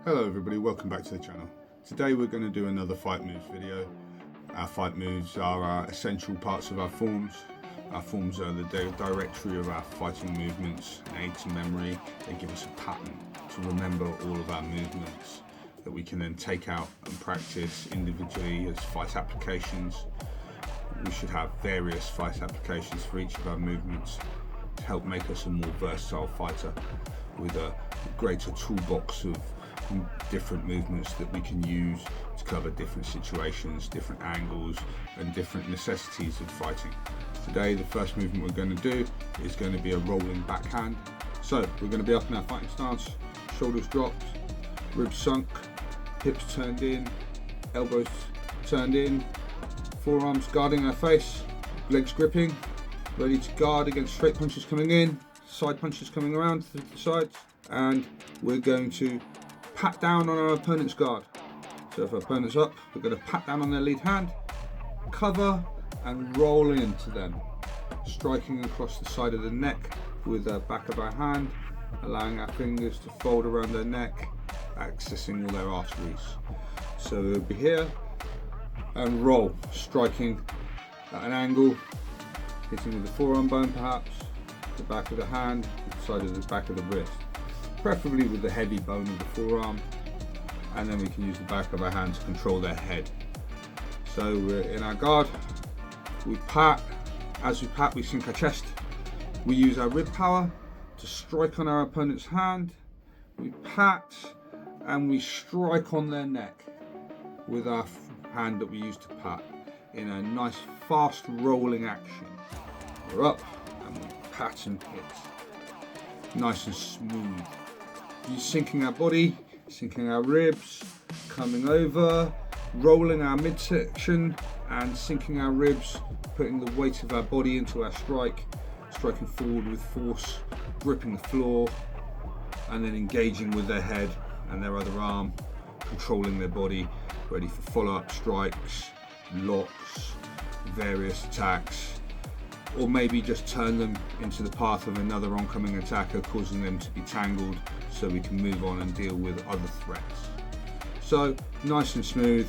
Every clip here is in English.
Hello everybody, welcome back to the channel. Today we're going to do another fight moves video. Our fight moves are our essential parts of our forms. Our forms are the directory of our fighting movements, aid to memory. They give us a pattern to remember all of our movements that we can then take out and practice individually as fight applications. We should have various fight applications for each of our movements to help make us a more versatile fighter with a greater toolbox of different movements that we can use to cover different situations, different angles and different necessities of fighting. Today the first movement we're going to do is going to be a rolling backhand. So we're going to be up in our fighting stance, shoulders dropped, ribs sunk, hips turned in, elbows turned in, forearms guarding our face, legs gripping, ready to guard against straight punches coming in, side punches coming around to the sides, and we're going to pat down on our opponent's guard. So if our opponent's up, we're going to pat down on their lead hand, cover and roll into them, striking across the side of the neck with the back of our hand, allowing our fingers to fold around their neck, accessing all their arteries. So we'll be here and roll, striking at an angle, hitting with the forearm bone perhaps, the back of the hand, the side of the back of the wrist, preferably with the heavy bone of the forearm, and then we can use the back of our hand to control their head. So we're in our guard, we pat, as we pat we sink our chest, we use our rib power to strike on our opponent's hand, we pat and we strike on their neck with our hand that we use to pat in a nice fast rolling action. We're up and we pat and hit, nice and smooth. Sinking our body, sinking our ribs, coming over, rolling our midsection and sinking our ribs, putting the weight of our body into our strike, striking forward with force, gripping the floor, and then engaging with their head and their other arm, controlling their body, ready for follow-up strikes, locks, various attacks, or maybe just turn them into the path of another oncoming attacker, causing them to be tangled so we can move on and deal with other threats. So nice and smooth,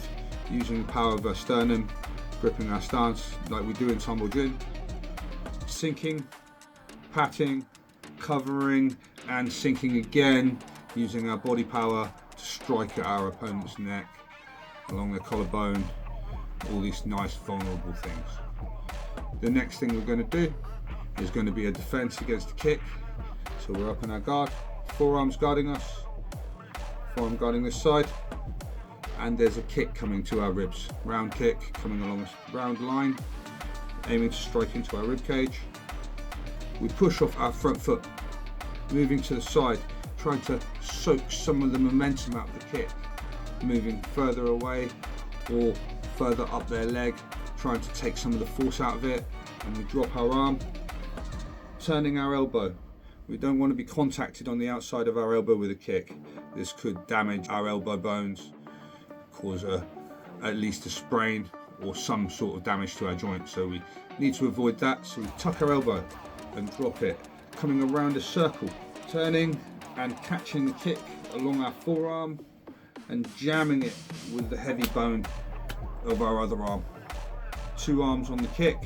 using the power of our sternum, gripping our stance like we do in Tumble Jin, sinking, patting, covering and sinking again, using our body power to strike at our opponent's neck, along their collarbone, all these nice vulnerable things. The next thing we're going to do is going to be a defense against a kick. So we're up in our guard, forearms guarding us, forearm guarding this side, and there's a kick coming to our ribs. Round kick coming along a round line, aiming to strike into our rib cage. We push off our front foot, moving to the side, trying to soak some of the momentum out of the kick, moving further away or further up their leg, trying to take some of the force out of it, and we drop our arm, turning our elbow. We don't want to be contacted on the outside of our elbow with a kick. This could damage our elbow bones, cause at least a sprain or some sort of damage to our joint, so we need to avoid that. So we tuck our elbow and drop it, coming around a circle, turning and catching the kick along our forearm and jamming it with the heavy bone of our other arm. Two arms on the kick,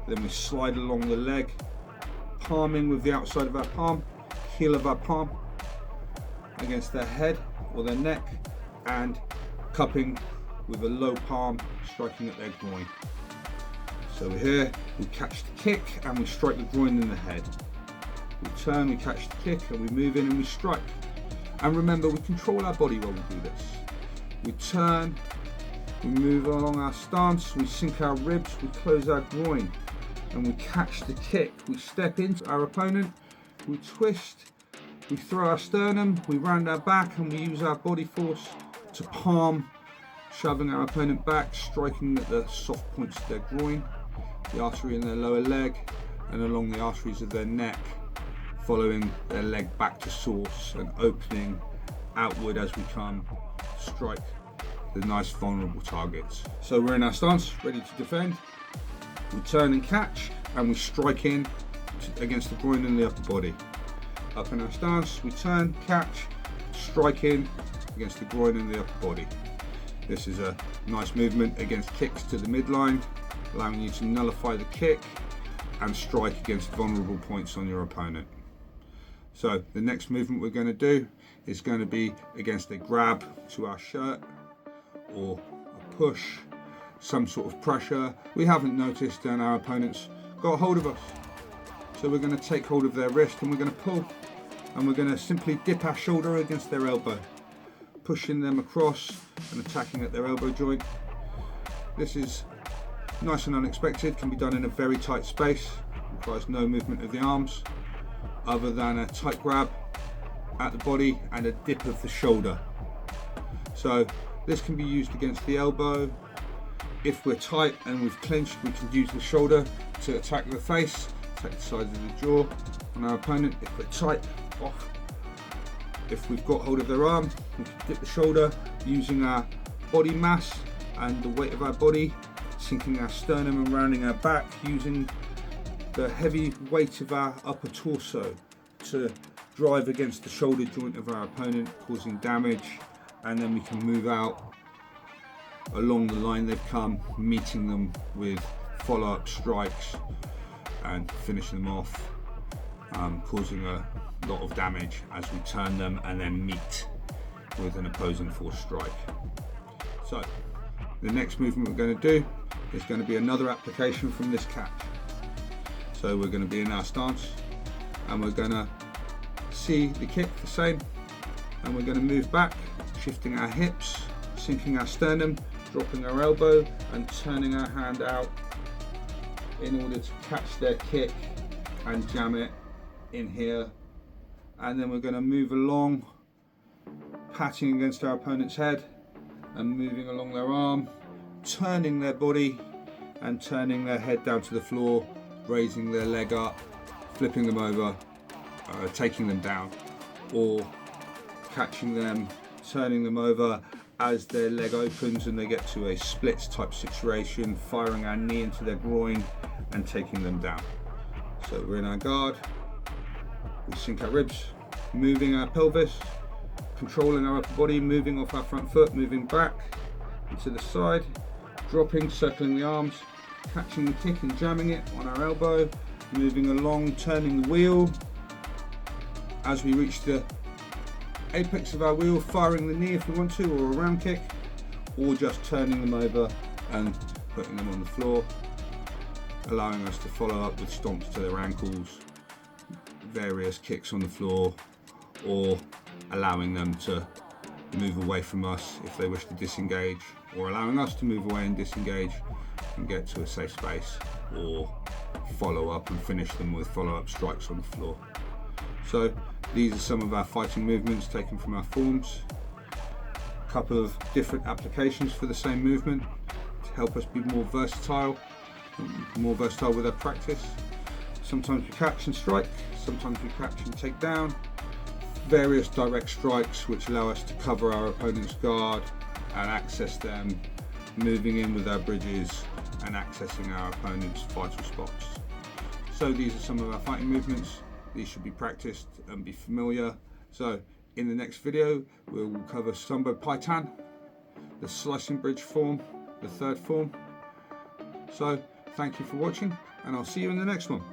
then we slide along the leg, palming with the outside of our palm, heel of our palm against their head or their neck, and cupping with a low palm, striking at their groin. So we're here, we catch the kick and we strike the groin in the head. We turn, we catch the kick and we move in and we strike. And remember, we control our body while we do this. We turn, we move along our stance, we sink our ribs, we close our groin, and we catch the kick. We step into our opponent, we twist, we throw our sternum, we round our back, and we use our body force to palm, shoving our opponent back, striking at the soft points of their groin, the artery in their lower leg, and along the arteries of their neck, following their leg back to source and opening outward as we come, strike the nice vulnerable targets. So we're in our stance, ready to defend. We turn and catch, and we strike in against the groin and the upper body. Up in our stance, we turn, catch, strike in, against the groin and the upper body. This is a nice movement against kicks to the midline, allowing you to nullify the kick and strike against vulnerable points on your opponent. So the next movement we're going to do is going to be against a grab to our shirt or a push, some sort of pressure we haven't noticed and our opponent's got hold of us. So we're going to take hold of their wrist and we're going to pull, and we're going to simply dip our shoulder against their elbow, pushing them across and attacking at their elbow joint. This is nice and unexpected, can be done in a very tight space, requires no movement of the arms other than a tight grab at the body and a dip of the shoulder. So this can be used against the elbow. If we're tight and we've clenched, we can use the shoulder to attack the face, attack the sides of the jaw on our opponent. If we're tight, off. If we've got hold of their arm, we can dip the shoulder using our body mass and the weight of our body, sinking our sternum and rounding our back, using the heavy weight of our upper torso to drive against the shoulder joint of our opponent, causing damage, and then we can move out along the line they've come, meeting them with follow-up strikes and finishing them off, causing a lot of damage as we turn them and then meet with an opposing force strike. So the next movement we're going to do is going to be another application from this catch. So we're going to be in our stance and we're going to see the kick the same, and we're going to move back, shifting our hips, sinking our sternum, dropping our elbow and turning our hand out in order to catch their kick and jam it in here. And then we're going to move along, patting against our opponent's head and moving along their arm, turning their body and turning their head down to the floor, raising their leg up, flipping them over, taking them down, or catching them, turning them over as their leg opens and they get to a splits type situation, firing our knee into their groin and taking them down. So we're in our guard, we sink our ribs, moving our pelvis, controlling our upper body, moving off our front foot, moving back and to the side, dropping, circling the arms, catching the kick and jamming it on our elbow, moving along, turning the wheel as we reach the apex of our wheel, firing the knee if we want to, or a round kick, or just turning them over and putting them on the floor, allowing us to follow up with stomps to their ankles, various kicks on the floor, or allowing them to move away from us if they wish to disengage, or allowing us to move away and disengage and get to a safe space, or follow up and finish them with follow-up strikes on the floor. So these are some of our fighting movements taken from our forms. A couple of different applications for the same movement to help us be more versatile with our practice. Sometimes we catch and strike, sometimes we catch and take down. Various direct strikes which allow us to cover our opponent's guard and access them, moving in with our bridges and accessing our opponent's vital spots. So these are some of our fighting movements. These should be practiced and be familiar. So in the next video we will cover Sambo Paitan, the slicing bridge form, the third form. So thank you for watching and I'll see you in the next one.